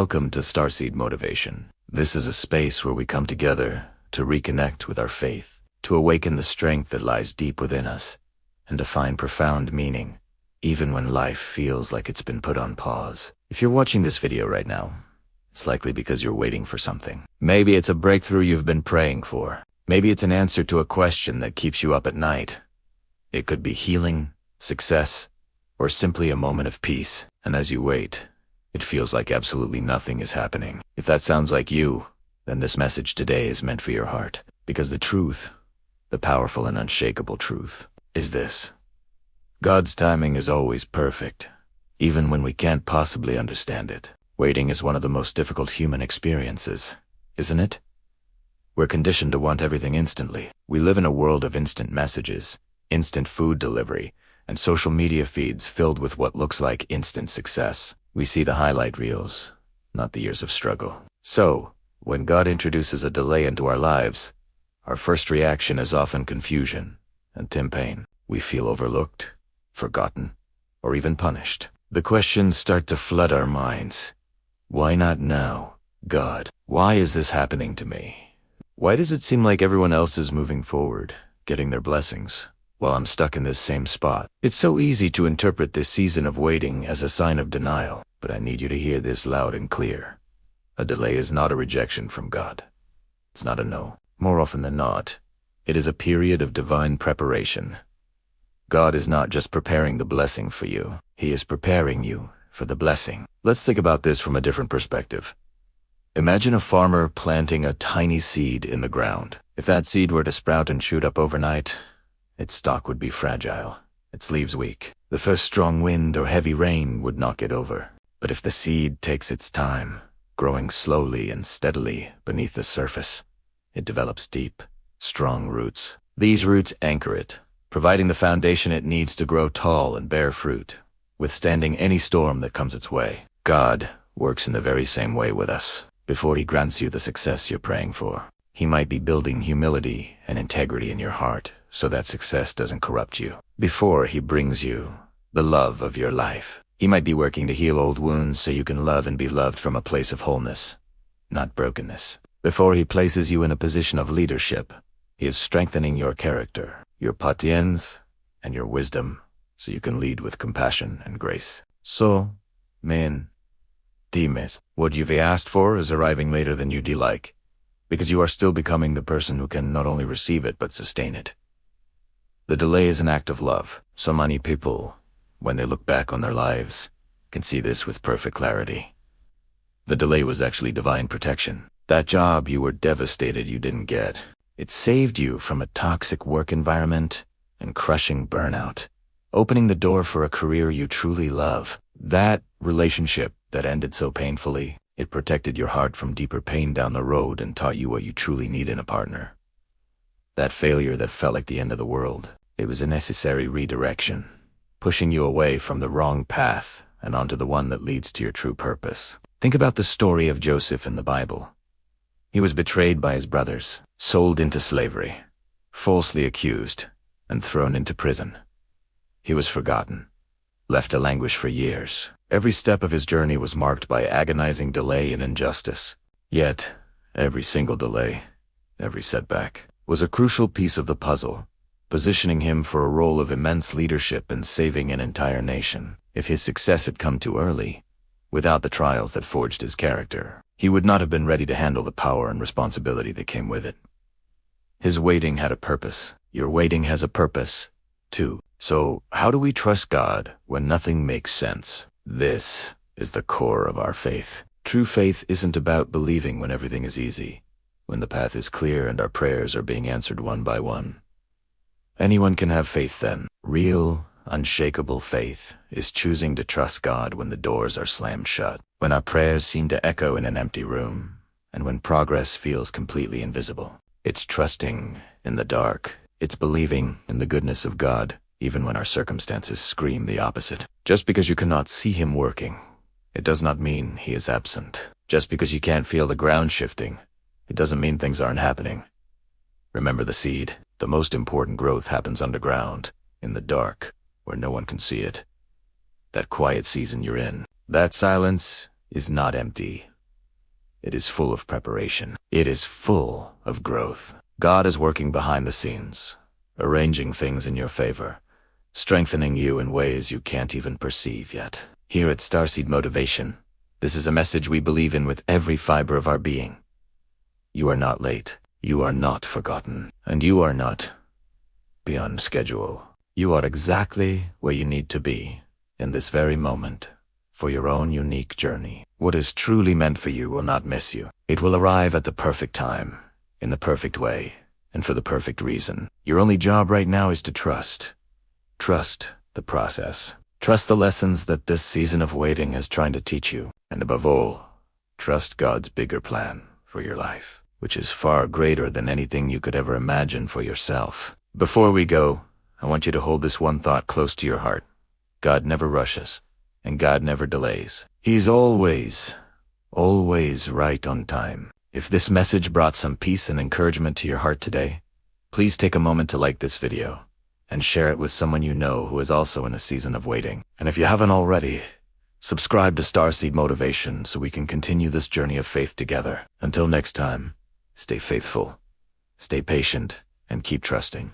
Welcome to Starseed Motivation. This is a space where we come together to reconnect with our faith, to awaken the strength that lies deep within us, and to find profound meaning, even when life feels like it's been put on pause. If you're watching this video right now, it's likely because you're waiting for something. Maybe it's a breakthrough you've been praying for. Maybe it's an answer to a question that keeps you up at night. It could be healing, success, or simply a moment of peace. And as you wait, it feels like absolutely nothing is happening. If that sounds like you, then this message today is meant for your heart. Because the truth, the powerful and unshakable truth, is this: God's timing is always perfect, even when we can't possibly understand it. Waiting is one of the most difficult human experiences, isn't it? We're conditioned to want everything instantly. We live in a world of instant messages, instant food delivery, and social media feeds filled with what looks like instant success. We see the highlight reels, not the years of struggle. So, when God introduces a delay into our lives, our first reaction is often confusion and pain. We feel overlooked, forgotten, or even punished. The questions start to flood our minds. Why not now, God? Why is this happening to me? Why does it seem like everyone else is moving forward, getting their blessings, while I'm stuck in this same spot? It's so easy to interpret this season of waiting as a sign of denial, but I need you to hear this loud and clear. A delay is not a rejection from God. It's not a no. More often than not, it is a period of divine preparation. God is not just preparing the blessing for you. He is preparing you for the blessing. Let's think about this from a different perspective. Imagine a farmer planting a tiny seed in the ground. If that seed were to sprout and shoot up overnight, its stalk would be fragile, its leaves weak. The first strong wind or heavy rain would knock it over. But if the seed takes its time, growing slowly and steadily beneath the surface, it develops deep, strong roots. These roots anchor it, providing the foundation it needs to grow tall and bear fruit, withstanding any storm that comes its way. God works in the very same way with us. Before He grants you the success you're praying for, He might be building humility and integrity in your heart so that success doesn't corrupt you. Before He brings you the love of your life, He might be working to heal old wounds so you can love and be loved from a place of wholeness, not brokenness. Before He places you in a position of leadership, He is strengthening your character, your patience, and your wisdom so you can lead with compassion and grace. So, men, dimes, what you've asked for is arriving later than you'd like, because you are still becoming the person who can not only receive it but sustain it. The delay is an act of love. So many people, when they look back on their lives, can see this with perfect clarity. The delay was actually divine protection. That job you were devastated you didn't get, it saved you from a toxic work environment and crushing burnout, opening the door for a career you truly love. That relationship that ended so painfully, it protected your heart from deeper pain down the road and taught you what you truly need in a partner. That failure that felt like the end of the world, it was a necessary redirection, pushing you away from the wrong path and onto the one that leads to your true purpose. Think about the story of Joseph in the Bible. He was betrayed by his brothers, sold into slavery, falsely accused, and thrown into prison. He was forgotten, left to languish for years. Every step of his journey was marked by agonizing delay and injustice. Yet, every single delay, every setback, was a crucial piece of the puzzle, positioning him for a role of immense leadership and saving an entire nation. If his success had come too early, without the trials that forged his character, he would not have been ready to handle the power and responsibility that came with it. His waiting had a purpose. Your waiting has a purpose, too. So, how do we trust God when nothing makes sense? This is the core of our faith. True faith isn't about believing when everything is easy, when the path is clear and our prayers are being answered one by one. Anyone can have faith then. Real, unshakable faith is choosing to trust God when the doors are slammed shut, when our prayers seem to echo in an empty room, and when progress feels completely invisible. It's trusting in the dark. It's believing in the goodness of God, even when our circumstances scream the opposite. Just because you cannot see Him working, it does not mean He is absent. Just because you can't feel the ground shifting, it doesn't mean things aren't happening. Remember the seed. The most important growth happens underground, in the dark, where no one can see it. That quiet season you're in, that silence is not empty. It is full of preparation. It is full of growth. God is working behind the scenes, arranging things in your favor, strengthening you in ways you can't even perceive yet. Here at Starseed Motivation, this is a message we believe in with every fiber of our being. You are not late. You are not forgotten. And you are not beyond schedule. You are exactly where you need to be in this very moment for your own unique journey. What is truly meant for you will not miss you. It will arrive at the perfect time, in the perfect way, and for the perfect reason. Your only job right now is to trust. Trust the process. Trust the lessons that this season of waiting is trying to teach you. And above all, trust God's bigger plan for your life, which is far greater than anything you could ever imagine for yourself. Before we go, I want you to hold this one thought close to your heart. God never rushes, and God never delays. He's always right on time. If this message brought some peace and encouragement to your heart today, please take a moment to like this video and share it with someone you know who is also in a season of waiting. And if you haven't already, subscribe to Starseed Motivation so we can continue this journey of faith together. Until next time, stay faithful, stay patient, and keep trusting.